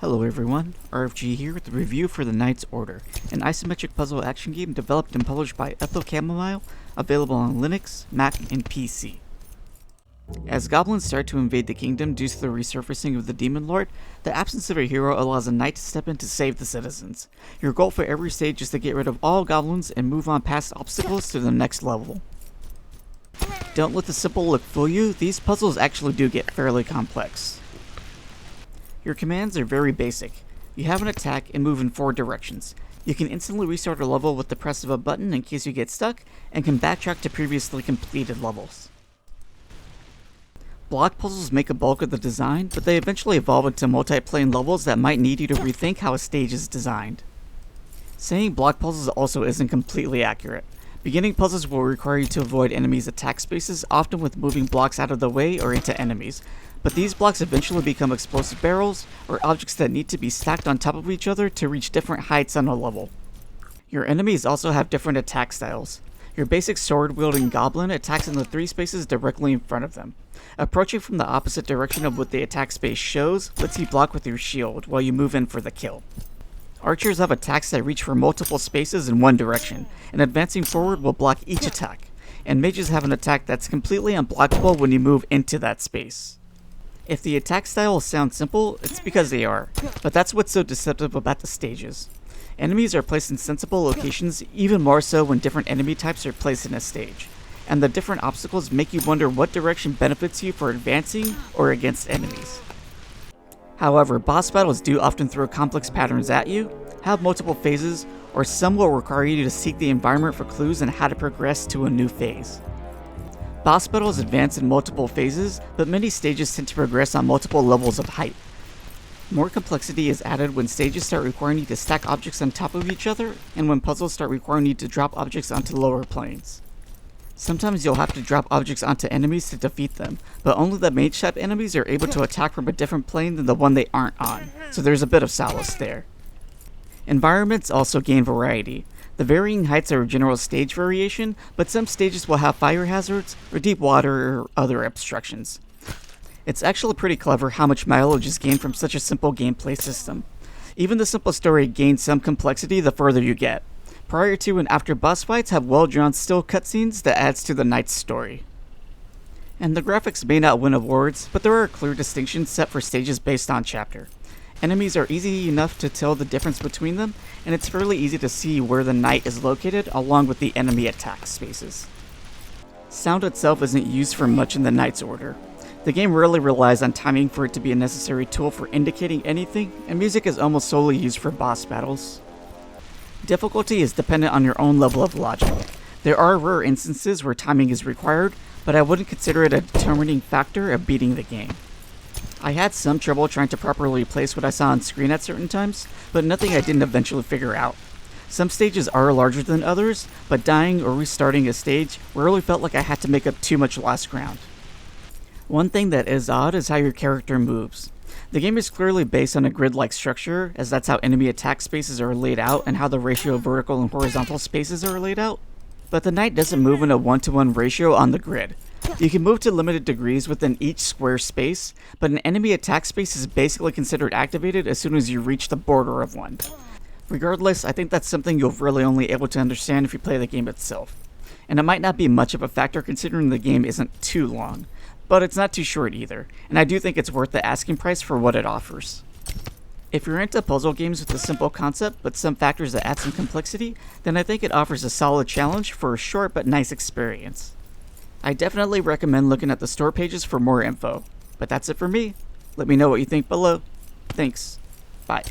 Hello everyone, RFG here with a review for The Knight's Order, an isometric puzzle action game developed and published by Ethel Chamomile, available on Linux, Mac, and PC. As goblins start to invade the kingdom due to the resurfacing of the Demon Lord, the absence of a hero allows a knight to step in to save the citizens. Your goal for every stage is to get rid of all goblins and move on past obstacles to the next level. Don't let the simple look fool you, these puzzles actually do get fairly complex. Your commands are very basic. You have an attack and move in 4 directions. You can instantly restart a level with the press of a button in case you get stuck, and can backtrack to previously completed levels. Block puzzles make a bulk of the design, but they eventually evolve into multi-plane levels that might need you to rethink how a stage is designed. Saying block puzzles also isn't completely accurate. Beginning puzzles will require you to avoid enemies' attack spaces, often with moving blocks out of the way or into enemies, but these blocks eventually become explosive barrels, or objects that need to be stacked on top of each other to reach different heights on a level. Your enemies also have different attack styles. Your basic sword-wielding goblin attacks in the 3 spaces directly in front of them. Approaching from the opposite direction of what the attack space shows lets you block with your shield while you move in for the kill. Archers have attacks that reach for multiple spaces in one direction, and advancing forward will block each attack, and mages have an attack that's completely unblockable when you move into that space. If the attack styles sound simple, it's because they are, but that's what's so deceptive about the stages. Enemies are placed in sensible locations, even more so when different enemy types are placed in a stage, and the different obstacles make you wonder what direction benefits you for advancing or against enemies. However, boss battles do often throw complex patterns at you, have multiple phases, or some will require you to seek the environment for clues on how to progress to a new phase. Boss battles advance in multiple phases, but many stages tend to progress on multiple levels of height. More complexity is added when stages start requiring you to stack objects on top of each other, and when puzzles start requiring you to drop objects onto lower planes. Sometimes you'll have to drop objects onto enemies to defeat them, but only the mage type enemies are able to attack from a different plane than the one they aren't on, so there's a bit of solace there. Environments also gain variety. The varying heights are a general stage variation, but some stages will have fire hazards, or deep water, or other obstructions. It's actually pretty clever how much mileage is gained from such a simple gameplay system. Even the simple story gains some complexity the further you get. Prior to and after boss fights have well-drawn still cutscenes that adds to the knight's story. And the graphics may not win awards, but there are clear distinctions set for stages based on chapter. Enemies are easy enough to tell the difference between them, and it's fairly easy to see where the knight is located along with the enemy attack spaces. Sound itself isn't used for much in the Knight's Order. The game rarely relies on timing for it to be a necessary tool for indicating anything, and music is almost solely used for boss battles. Difficulty is dependent on your own level of logic. There are rare instances where timing is required, but I wouldn't consider it a determining factor of beating the game. I had some trouble trying to properly place what I saw on screen at certain times, but nothing I didn't eventually figure out. Some stages are larger than others, but dying or restarting a stage rarely felt like I had to make up too much lost ground. One thing that is odd is how your character moves. The game is clearly based on a grid-like structure, as that's how enemy attack spaces are laid out and how the ratio of vertical and horizontal spaces are laid out. But the knight doesn't move in a 1-to-1 ratio on the grid. You can move to limited degrees within each square space, but an enemy attack space is basically considered activated as soon as you reach the border of one. Regardless, I think that's something you'll really only able to understand if you play the game itself. And it might not be much of a factor considering the game isn't too long, but it's not too short either, and I do think it's worth the asking price for what it offers. If you're into puzzle games with a simple concept but some factors that add some complexity, then I think it offers a solid challenge for a short but nice experience. I definitely recommend looking at the store pages for more info. But that's it for me. Let me know what you think below. Thanks. Bye.